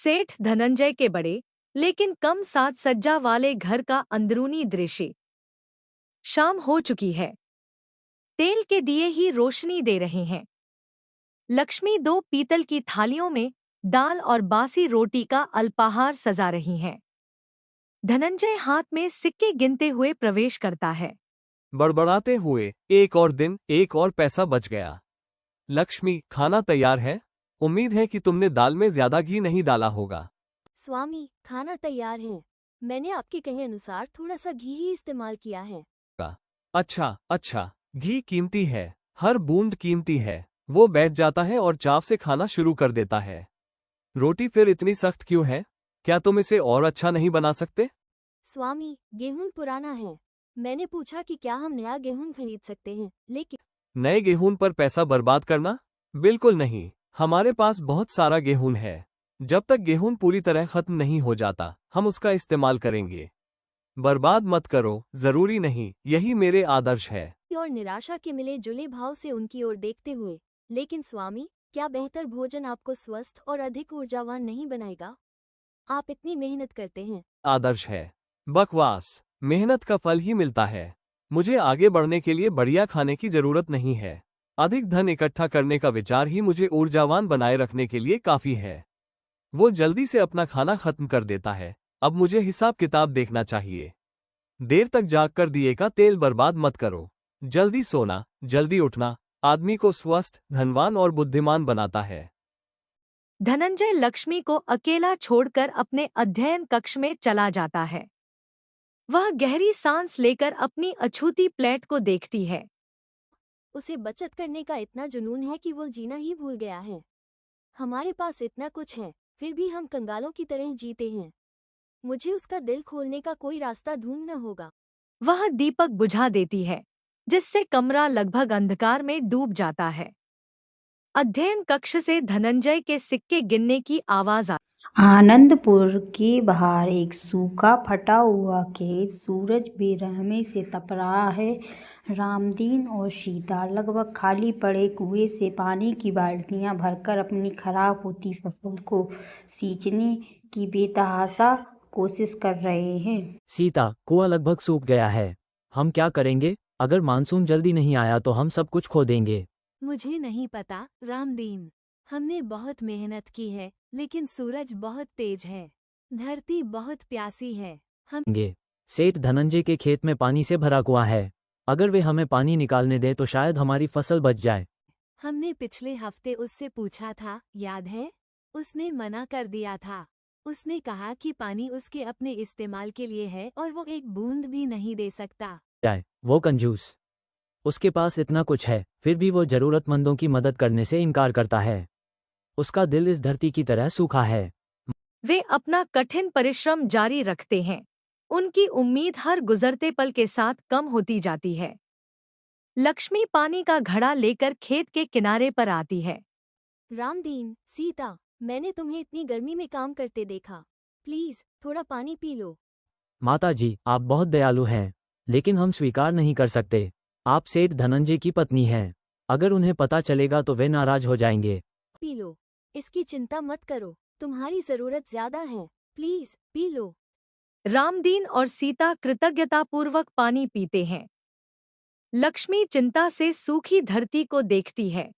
सेठ धनंजय के बड़े लेकिन कम साज सज्जा वाले घर का अंदरूनी दृश्य। शाम हो चुकी है। तेल के दिए ही रोशनी दे रहे हैं। लक्ष्मी दो पीतल की थालियों में दाल और बासी रोटी का अल्पाहार सजा रही हैं। धनंजय हाथ में सिक्के गिनते हुए प्रवेश करता है। बड़बड़ाते हुए, एक और दिन, एक और पैसा बच गया। लक्ष्मी, खाना तैयार है। उम्मीद है कि तुमने दाल में ज्यादा घी नहीं डाला होगा। स्वामी, खाना तैयार है। मैंने आपके कहे अनुसार थोड़ा सा घी ही इस्तेमाल किया है। अच्छा अच्छा, घी कीमती है, हर बूंद कीमती है। वो बैठ जाता है और चाव से खाना शुरू कर देता है। रोटी फिर इतनी सख्त क्यों है? क्या तुम इसे और अच्छा नहीं बना सकते? स्वामी, गेहूं पुराना है। मैंने पूछा कि क्या हम नया गेहूं खरीद सकते हैं, लेकिन नए गेहूं पर पैसा बर्बाद करना? बिल्कुल नहीं। हमारे पास बहुत सारा गेहूं है। जब तक गेहूं पूरी तरह खत्म नहीं हो जाता, हम उसका इस्तेमाल करेंगे। बर्बाद मत करो, जरूरी नहीं। यही मेरे आदर्श है। और निराशा के मिले जुले भाव से उनकी ओर देखते हुए, लेकिन स्वामी, क्या बेहतर भोजन आपको स्वस्थ और अधिक ऊर्जावान नहीं बनाएगा? आप इतनी मेहनत करते हैं। आदर्श है। बकवास। मेहनत का फल ही मिलता है। मुझे आगे बढ़ने के लिए बढ़िया खाने की जरूरत नहीं है। अधिक धन इकट्ठा करने का विचार ही मुझे ऊर्जावान बनाए रखने के लिए काफी है। वो जल्दी से अपना खाना खत्म कर देता है। अब मुझे हिसाब किताब देखना चाहिए। देर तक जागकर दिए का तेल बर्बाद मत करो। जल्दी सोना, जल्दी उठना आदमी को स्वस्थ, धनवान और बुद्धिमान बनाता है। धनंजय लक्ष्मी को अकेला छोड़कर अपने अध्ययन कक्ष में चला जाता है। वह गहरी सांस लेकर अपनी अछूती प्लेट को देखती है। उसे बचत करने का इतना जुनून है कि वो जीना ही भूल गया है। हमारे पास इतना कुछ है, फिर भी हम कंगालों की तरह जीते हैं। मुझे उसका दिल खोलने का कोई रास्ता ढूंढना होगा। वह दीपक बुझा देती है, जिससे कमरा लगभग अंधकार में डूब जाता है। अध्ययन कक्ष से धनंजय के सिक्के गिनने की आवाज आनंदपुर के बाहर एक सूखा फटा हुआ खेत सूरज बेरहमी से तप रहा है। रामदीन और सीता लगभग खाली पड़े कुएं से पानी की बाल्टियां भरकर अपनी खराब होती फसल को सींचने की बेतहाशा कोशिश कर रहे हैं। सीता, कुआं लगभग सूख गया है। हम क्या करेंगे? अगर मानसून जल्दी नहीं आया तो हम सब कुछ खो देंगे। मुझे नहीं पता, रामदीन। हमने बहुत मेहनत की है, लेकिन सूरज बहुत तेज है। धरती बहुत प्यासी है। सेठ धनंजय के खेत में पानी से भरा कुआं है। अगर वे हमें पानी निकालने दें तो शायद हमारी फसल बच जाए। हमने पिछले हफ्ते उससे पूछा था, याद है? उसने मना कर दिया था। उसने कहा कि पानी उसके अपने इस्तेमाल के लिए है और वो एक बूंद भी नहीं दे सकता। वो कंजूस। उसके पास इतना कुछ है, फिर भी वो जरूरतमंदों की मदद करने से इनकार करता है। उसका दिल इस धरती की तरह सूखा है। वे अपना कठिन परिश्रम जारी रखते हैं। उनकी उम्मीद हर गुजरते पल के साथ कम होती जाती है। लक्ष्मी पानी का घड़ा लेकर खेत के किनारे पर आती है। रामदीन, सीता, मैंने तुम्हें इतनी गर्मी में काम करते देखा। प्लीज थोड़ा पानी पी लो। माता जी, आप बहुत दयालु हैं, लेकिन हम स्वीकार नहीं कर सकते। आप सेठ धनंजय की पत्नी हैं। अगर उन्हें पता चलेगा तो वे नाराज हो जाएंगे। P low. इसकी चिंता मत करो, तुम्हारी जरूरत ज्यादा है। Please P low. रामदीन और सीता कृतज्ञतापूर्वक पानी पीते हैं। लक्ष्मी चिंता से सूखी धरती को देखती है।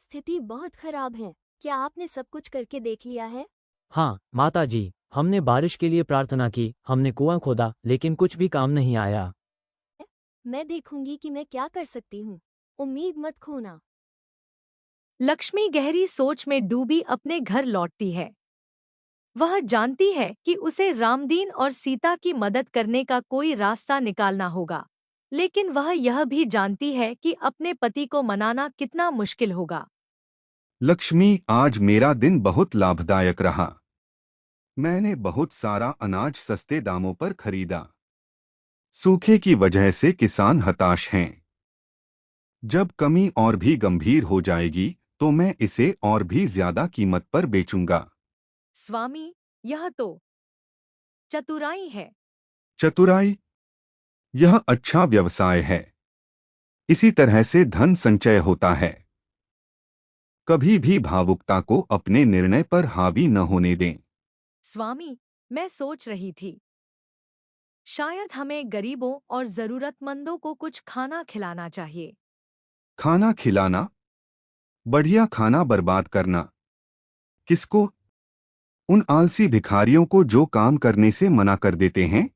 स्थिति बहुत खराब है। क्या आपने सब कुछ करके देख लिया है? हाँ माता जी, हमने बारिश के लिए प्रार्थना की, हमने कुआं खोदा, लेकिन कुछ भी काम नहीं आया। मैं देखूंगी कि मैं क्या कर सकती हूँ। उम्मीद मत खोना। लक्ष्मी गहरी सोच में डूबी अपने घर लौटती है। वह जानती है कि उसे रामदीन और सीता की मदद करने का कोई रास्ता निकालना होगा, लेकिन वह यह भी जानती है कि अपने पति को मनाना कितना मुश्किल होगा। लक्ष्मी, आज मेरा दिन बहुत लाभदायक रहा। मैंने बहुत सारा अनाज सस्ते दामों पर खरीदा। सूखे की वजह से किसान हताश हैं। जब कमी और भी गंभीर हो जाएगी तो मैं इसे और भी ज्यादा कीमत पर बेचूंगा। स्वामी, यह तो चतुराई है। चतुराई? यह अच्छा व्यवसाय है। इसी तरह से धन संचय होता है। कभी भी भावुकता को अपने निर्णय पर हावी न होने दें। स्वामी, मैं सोच रही थी, शायद हमें गरीबों और जरूरतमंदों को कुछ खाना खिलाना चाहिए। खाना खिलाना? बढ़िया खाना बर्बाद करना? किसको? उन आलसी भिखारियों को जो काम करने से मना कर देते हैं?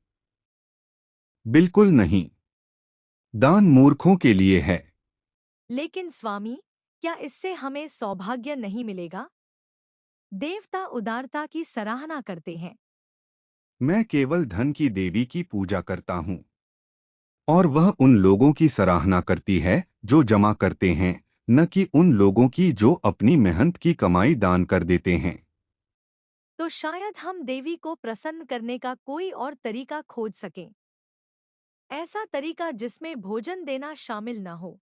बिल्कुल नहीं। दान मूर्खों के लिए है। लेकिन स्वामी, क्या इससे हमें सौभाग्य नहीं मिलेगा? देवता उदारता की सराहना करते हैं। मैं केवल धन की देवी की पूजा करता हूँ, और वह उन लोगों की सराहना करती है जो जमा करते हैं, न कि उन लोगों की जो अपनी मेहनत की कमाई दान कर देते हैं। तो शायद हम देवी को प्रसन्न करने का कोई और तरीका खोज सकें। ऐसा तरीका जिसमें भोजन देना शामिल न हो।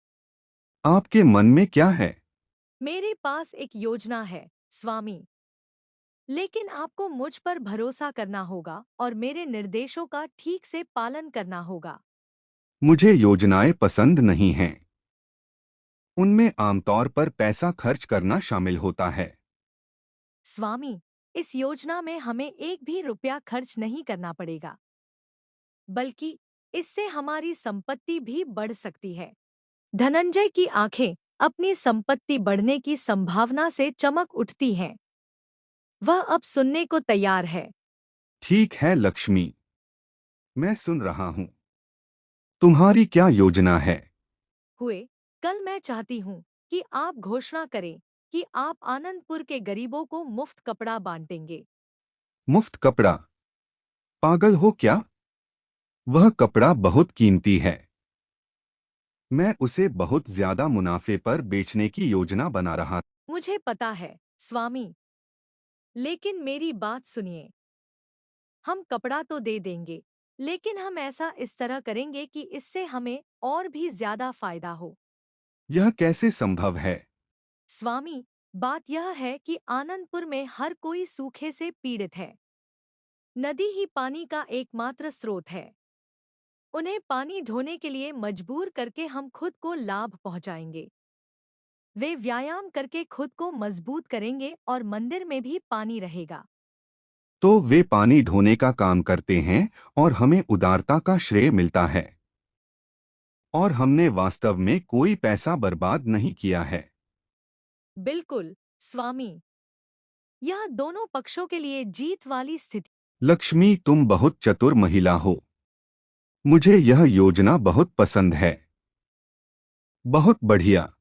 आपके मन में क्या है? मेरे पास एक योजना है, स्वामी। लेकिन आपको मुझ पर भरोसा करना होगा और मेरे निर्देशों का ठीक से पालन करना होगा। मुझे योजनाएं पसंद नहीं हैं। उनमें आमतौर पर पैसा खर्च करना शामिल होता है। स्वामी, इस योजना में हमें एक भी रुपया खर्च नहीं करना पड़ेगा, बल्कि इससे हमारी संपत्ति भी बढ़ सकती है। धनंजय की आंखें अपनी संपत्ति बढ़ने की संभावना से चमक उठती हैं। वह अब सुनने को तैयार है। ठीक है लक्ष्मी, मैं सुन रहा हूँ। तुम्हारी क्या योजना है? हुए, कल मैं चाहती हूँ कि आप घोषणा करें कि आप आनंदपुर के गरीबों को मुफ्त कपड़ा बांटेंगे। मुफ्त कपड़ा? पागल हो क्या? वह कपड़ा बहुत कीमती है। मैं उसे बहुत ज्यादा मुनाफे पर बेचने की योजना बना रहा। मुझे पता है, स्वामी। लेकिन मेरी बात सुनिए। हम कपड़ा तो दे देंगे, लेकिन हम ऐसा इस तरह करेंगे कि इससे हमें और भी ज्यादा फायदा हो। यह कैसे संभव है? स्वामी, बात यह है कि आनंदपुर में हर कोई सूखे से पीड़ित है। नदी ही पानी का एकमात्र स्रोत है। उन्हें पानी ढोने के लिए मजबूर करके हम खुद को लाभ पहुंचाएंगे। वे व्यायाम करके खुद को मजबूत करेंगे और मंदिर में भी पानी रहेगा। तो वे पानी ढोने का काम करते हैं और हमें उदारता का श्रेय मिलता है। और हमने वास्तव में कोई पैसा बर्बाद नहीं किया है। बिल्कुल, स्वामी। यह दोनों पक्षों के लिए जीत वाली स्थिति। लक्ष्मी, तुम बहुत चतुर महिला हो। मुझे यह योजना बहुत पसंद है। बहुत बढ़िया।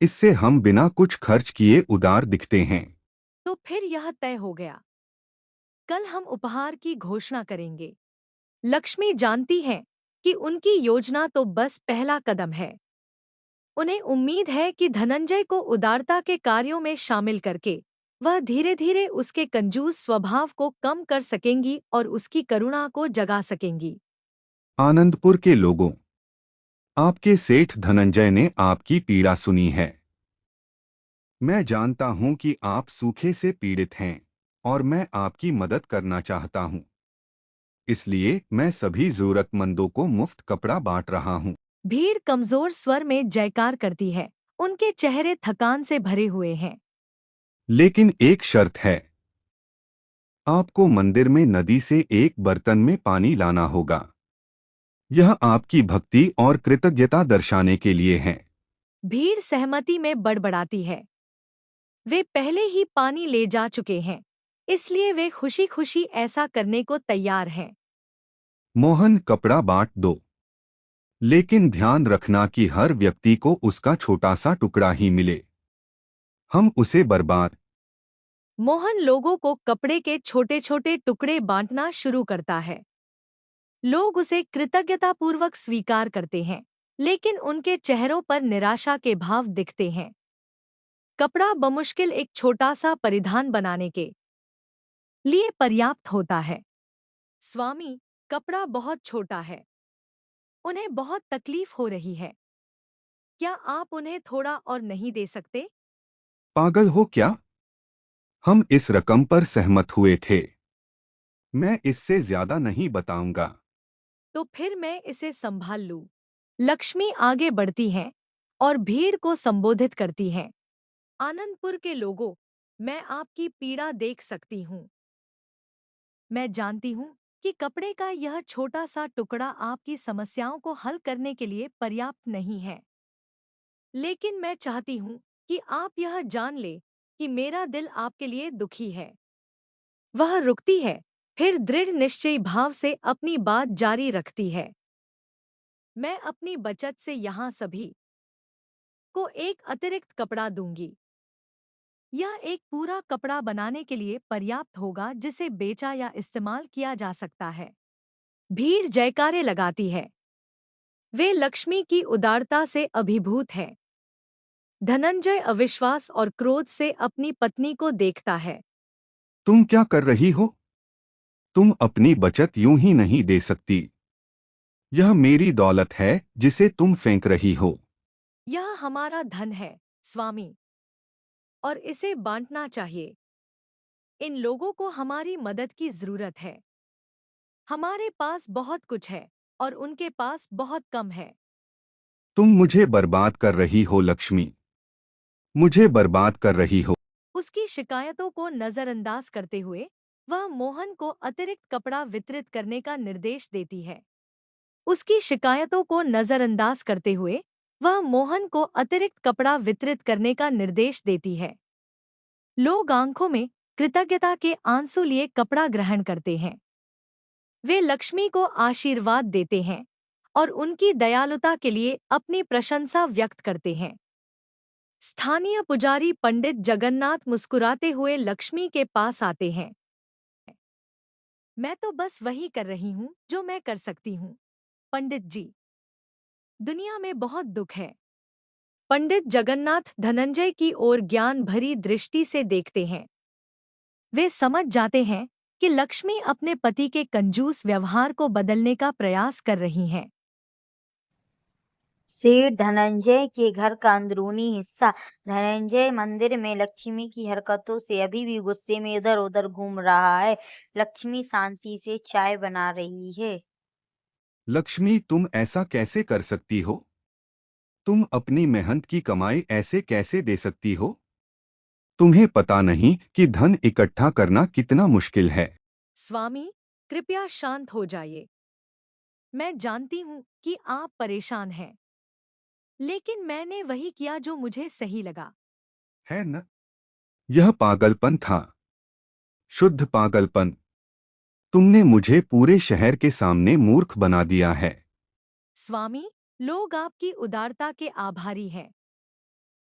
इससे हम बिना कुछ खर्च किए उदार दिखते हैं। तो फिर यह तय हो गया। कल हम उपहार की घोषणा करेंगे। लक्ष्मी जानती हैं कि उनकी योजना तो बस पहला कदम है। उन्हें उम्मीद है कि धनंजय को उदारता के कार्यों में शामिल करके वह धीरे धीरे उसके कंजूस स्वभाव को कम कर सकेंगी और उसकी करुणा को जगा सकेंगी। आनंदपुर के लोगों, आपके सेठ धनंजय ने आपकी पीड़ा सुनी है। मैं जानता हूं कि आप सूखे से पीड़ित हैं, और मैं आपकी मदद करना चाहता हूं। इसलिए मैं सभी जरूरतमंदों को मुफ्त कपड़ा बांट रहा हूं। भीड़ कमजोर स्वर में जयकार करती है। उनके चेहरे थकान से भरे हुए हैं। लेकिन एक शर्त है। आपको मंदिर में नदी से एक बर्तन में पानी लाना होगा। यह आपकी भक्ति और कृतज्ञता दर्शाने के लिए है। भीड़ सहमति में बड़बड़ाती है। वे पहले ही पानी ले जा चुके हैं, इसलिए वे खुशी खुशी ऐसा करने को तैयार हैं। मोहन, कपड़ा बांट दो। लेकिन ध्यान रखना कि हर व्यक्ति को उसका छोटा सा टुकड़ा ही मिले। हम उसे बर्बाद। मोहन लोगों को कपड़े के छोटे छोटे टुकड़े बांटना शुरू करता है। लोग उसे कृतज्ञतापूर्वक स्वीकार करते हैं, लेकिन उनके चेहरों पर निराशा के भाव दिखते हैं। कपड़ा बमुश्किल एक छोटा सा परिधान बनाने के लिए पर्याप्त होता है। स्वामी, कपड़ा बहुत छोटा है। उन्हें बहुत तकलीफ हो रही है। क्या आप उन्हें थोड़ा और नहीं दे सकते? पागल हो क्या? हम इस रकम पर सहमत हुए थे। मैं इससे ज्यादा नहीं बताऊंगा। तो फिर मैं इसे संभाल लूं। लक्ष्मी आगे बढ़ती हैं और भीड़ को संबोधित करती हैं। आनंदपुर के लोगों, मैं आपकी पीड़ा देख सकती हूँ। मैं जानती हूँ कि कपड़े का यह छोटा सा टुकड़ा आपकी समस्याओं को हल करने के लिए पर्याप्त नहीं है। लेकिन मैं चाहती हूँ कि आप यह जान ले कि मेरा दिल आपके लिए दुखी है। वह रुकती है, फिर दृढ़ निश्चयी भाव से अपनी बात जारी रखती है। मैं अपनी बचत से यहाँ सभी को एक अतिरिक्त कपड़ा दूंगी। यह एक पूरा कपड़ा बनाने के लिए पर्याप्त होगा जिसे बेचा या इस्तेमाल किया जा सकता है। भीड़ जयकारे लगाती है। वे लक्ष्मी की उदारता से अभिभूत है। धनंजय अविश्वास और क्रोध से अपनी पत्नी को देखता है। तुम क्या कर रही हो? तुम अपनी बचत यूं ही नहीं दे सकती। यह मेरी दौलत है जिसे तुम फेंक रही हो। यह हमारा धन है, स्वामी, और इसे बांटना चाहिए। इन लोगों को हमारी मदद की जरूरत है। हमारे पास बहुत कुछ है और उनके पास बहुत कम है। तुम मुझे बर्बाद कर रही हो लक्ष्मी। मुझे बर्बाद कर रही हो। उसकी शिकायतों को नजरअंदाज करते हुए वह मोहन को अतिरिक्त कपड़ा वितरित करने का निर्देश देती है। उसकी शिकायतों को नजरअंदाज करते हुए वह मोहन को अतिरिक्त कपड़ा वितरित करने का निर्देश देती है। लोग आंखों में कृतज्ञता के आंसू लिए कपड़ा ग्रहण करते हैं। वे लक्ष्मी को आशीर्वाद देते हैं और उनकी दयालुता के लिए अपनी प्रशंसा व्यक्त करते हैं। स्थानीय पुजारी पंडित जगन्नाथ मुस्कुराते हुए लक्ष्मी के पास आते हैं। मैं तो बस वही कर रही हूँ जो मैं कर सकती हूँ, पंडित जी। दुनिया में बहुत दुख है। पंडित जगन्नाथ धनंजय की ओर ज्ञान भरी दृष्टि से देखते हैं। वे समझ जाते हैं कि लक्ष्मी अपने पति के कंजूस व्यवहार को बदलने का प्रयास कर रही हैं। सेठ धनंजय के घर का अंदरूनी हिस्सा। धनंजय मंदिर में लक्ष्मी की हरकतों से अभी भी गुस्से में इधर उधर घूम रहा है। लक्ष्मी शांति से चाय बना रही है। लक्ष्मी, तुम ऐसा कैसे कर सकती हो? तुम अपनी मेहनत की कमाई ऐसे कैसे दे सकती हो? तुम्हें पता नहीं कि धन इकट्ठा करना कितना मुश्किल है। स्वामी, कृपया शांत हो जाइए। मैं जानती हूँ कि आप परेशान हैं, लेकिन मैंने वही किया जो मुझे सही लगा। है न? यह पागलपन था। शुद्ध पागलपन। तुमने मुझे पूरे शहर के सामने मूर्ख बना दिया है। स्वामी, लोग आपकी उदारता के आभारी हैं।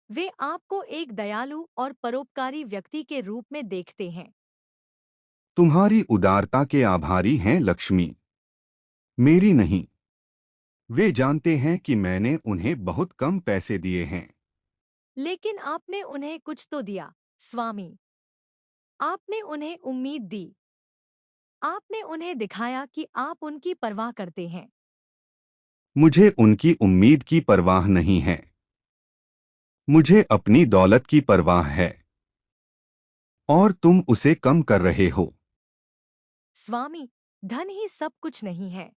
वे आपको एक दयालु और परोपकारी व्यक्ति के रूप में देखते हैं। तुम्हारी उदारता के आभारी हैं लक्ष्मी, मेरी नहीं। वे जानते हैं कि मैंने उन्हें बहुत कम पैसे दिए हैं। लेकिन आपने उन्हें कुछ तो दिया, स्वामी। आपने उन्हें उम्मीद दी। आपने उन्हें दिखाया कि आप उनकी परवाह करते हैं। मुझे उनकी उम्मीद की परवाह नहीं है। मुझे अपनी दौलत की परवाह है। और तुम उसे कम कर रहे हो। स्वामी, धन ही सब कुछ नहीं है।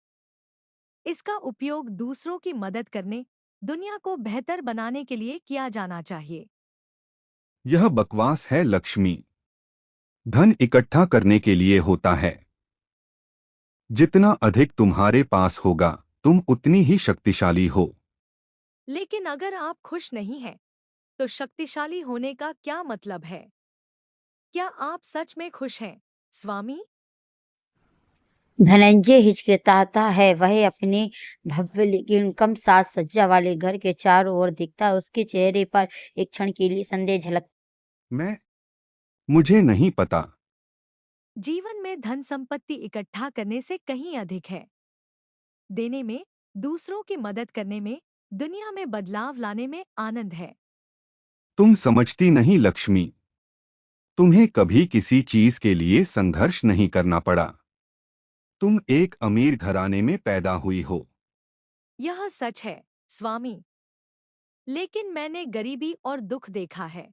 इसका उपयोग दूसरों की मदद करने, दुनिया को बेहतर बनाने के लिए किया जाना चाहिए। यह बकवास है लक्ष्मी। धन इकट्ठा करने के लिए होता है। जितना अधिक तुम्हारे पास होगा, तुम उतनी ही शक्तिशाली हो। लेकिन अगर आप खुश नहीं हैं, तो शक्तिशाली होने का क्या मतलब है? क्या आप सच में खुश हैं, स्वामी? धनंजय हिचकिचाता है। वह अपने भव्य लेकिन कम साज सज्जा वाले घर के चारों ओर दिखता है। उसके चेहरे पर एक क्षण के लिए संदेह झलक। मुझे नहीं पता। जीवन में धन संपत्ति इकट्ठा करने से कहीं अधिक है। देने में, दूसरों की मदद करने में, दुनिया में बदलाव लाने में आनंद है। तुम समझती नहीं लक्ष्मी। तुम्हें कभी किसी चीज के लिए संघर्ष नहीं करना पड़ा। तुम एक अमीर घराने में पैदा हुई हो। यह सच है, स्वामी। लेकिन मैंने गरीबी और दुख देखा है।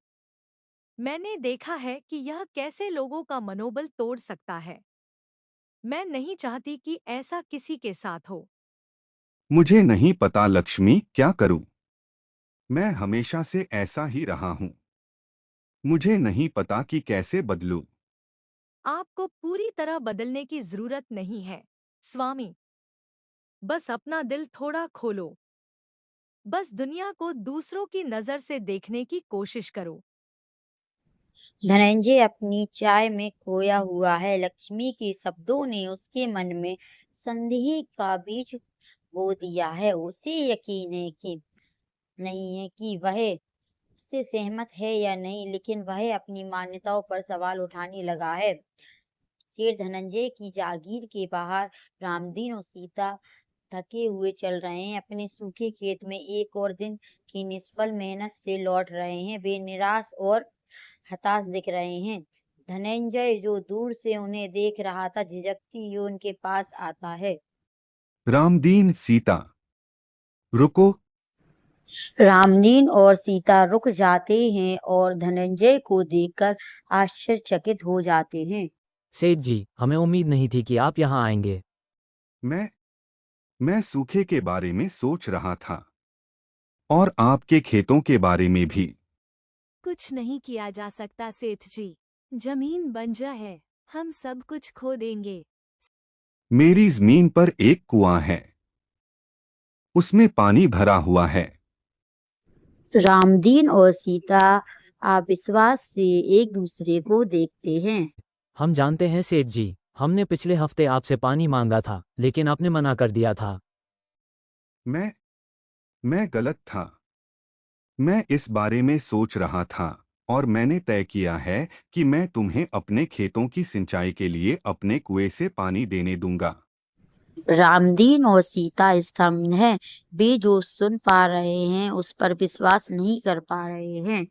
मैंने देखा है कि यह कैसे लोगों का मनोबल तोड़ सकता है। मैं नहीं चाहती कि ऐसा किसी के साथ हो। मुझे नहीं पता लक्ष्मी, क्या करूं? मैं हमेशा से ऐसा ही रहा हूं। मुझे नहीं पता कि कैसे बदलूं। आपको पूरी तरह बदलने की जरूरत नहीं है, स्वामी। बस अपना दिल थोड़ा खोलो। बस दुनिया को दूसरों की नजर से देखने की कोशिश करो। धनंजय अपनी चाय में खोया हुआ है। लक्ष्मी के शब्दों ने उसके मन में संदेह का बीज बो दिया है। उसे यकीन है कि नहीं है कि वह उससे सहमत है या नहीं, लेकिन वह अपनी मान्यताओं पर सवाल उठाने लगा है। सेठ धनंजय की जागीर के बाहर रामदीन और सीता थके हुए चल रहे हैं। अपने सूखे खेत में एक और दिन की निष्फल मेहनत से लौट रहे हैं। वे निराश और हताश दिख रहे हैं। धनंजय, जो दूर से उन्हें देख रहा था, झिझकती हुई उनके पास आता है। रामदीन, सीता, रुको। रामदीन और सीता रुक जाते हैं और धनंजय को देखकर आश्चर्यचकित हो जाते हैं। सेठ जी, हमें उम्मीद नहीं थी कि आप यहाँ आएंगे। मैं सूखे के बारे में सोच रहा था और आपके खेतों के बारे में भी। कुछ नहीं किया जा सकता सेठ जी। जमीन बंजर है, हम सब कुछ खो देंगे। मेरी जमीन पर एक कुआं है, उसमें पानी भरा हुआ है। रामदीन और सीता अविश्वास से एक दूसरे को देखते हैं। हम जानते हैं सेठ जी, हमने पिछले हफ्ते आपसे पानी मांगा था, लेकिन आपने मना कर दिया था। मैं गलत था। मैं इस बारे में सोच रहा था और मैंने तय किया है कि मैं तुम्हें अपने खेतों की सिंचाई के लिए अपने कुएं से पानी देने दूंगा। रामदीन और सीता स्तब्ध हैं। वे जो सुन पा रहे हैं उस पर विश्वास नहीं कर पा रहे हैं।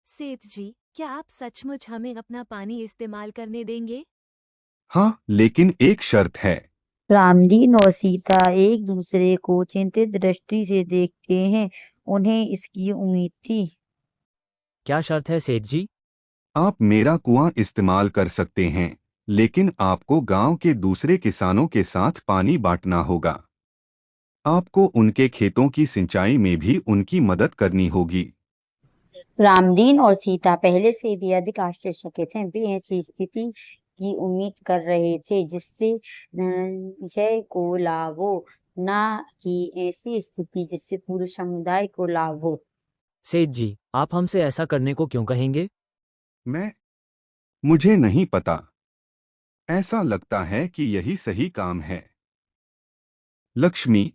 सेठ जी, क्या आप सचमुच हमें अपना पानी इस्तेमाल करने देंगे? हाँ, लेकिन एक शर्त है। रामदीन और सीता एक दूसरे को चिंतित दृष्टि से देखते हैं। उन्हें इसकी उम्मीद थी। क्या शर्त है सेठ जी? आप मेरा कुआं इस्तेमाल कर सकते हैं, लेकिन आपको गांव के दूसरे किसानों के साथ पानी बांटना होगा। आपको उनके खेतों की सिंचाई में भी उनकी मदद करनी होगी। रामदीन और सीता पहले से भी अधिक आश्चर्यचकित हैं। वे ऐसी स्थिति की उम्मीद कर रहे थे जिससे धनंजय को लाभ हो, न कि ऐसी स्थिति जिससे पूरे समुदाय को लाभ हो। सेठ जी, आप हमसे ऐसा करने को क्यों कहेंगे? मुझे नहीं पता। ऐसा लगता है कि यही सही काम है। लक्ष्मी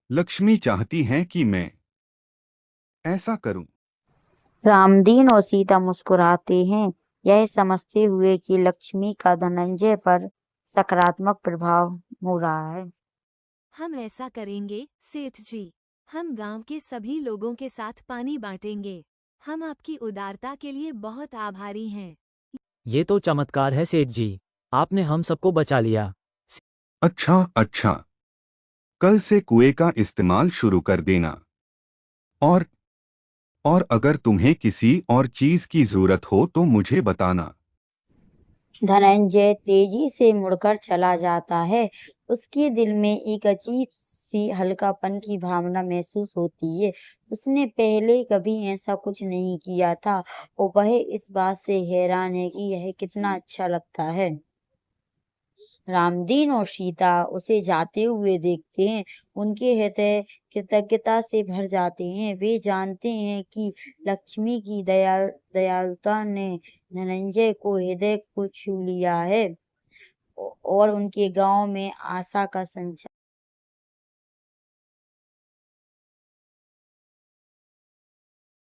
लक्ष्मी चाहती हैं कि मैं ऐसा करूं। रामदीन और सीता मुस्कुराते हैं, यह समझते हुए कि लक्ष्मी का धनंजय पर सकारात्मक प्रभाव हो रहा है। हम ऐसा करेंगे सेठ जी। हम गांव के सभी लोगों के साथ पानी बांटेंगे। हम आपकी उदारता के लिए बहुत आभारी हैं। ये तो चमत्कार है सेठ जी, आपने हम सबको बचा लिया। अच्छा, कल से कुएं का इस्तेमाल शुरू कर देना। और और अगर तुम्हें किसी और चीज की जरूरत हो तो मुझे बताना। धनंजय तेजी से मुड़कर चला जाता है। उसके दिल में एक अजीब सी हल्कापन की भावना महसूस होती है। उसने पहले कभी ऐसा कुछ नहीं किया था और वह इस बात से हैरान है कि यह कितना अच्छा लगता है। रामदीन और सीता उसे जाते हुए देखते हैं। उनके हृदय कृतज्ञता से भर जाते हैं। वे जानते हैं कि लक्ष्मी की दयालुता ने धनंजय को हृदय को छू लिया है और उनके गांव में आशा का संचार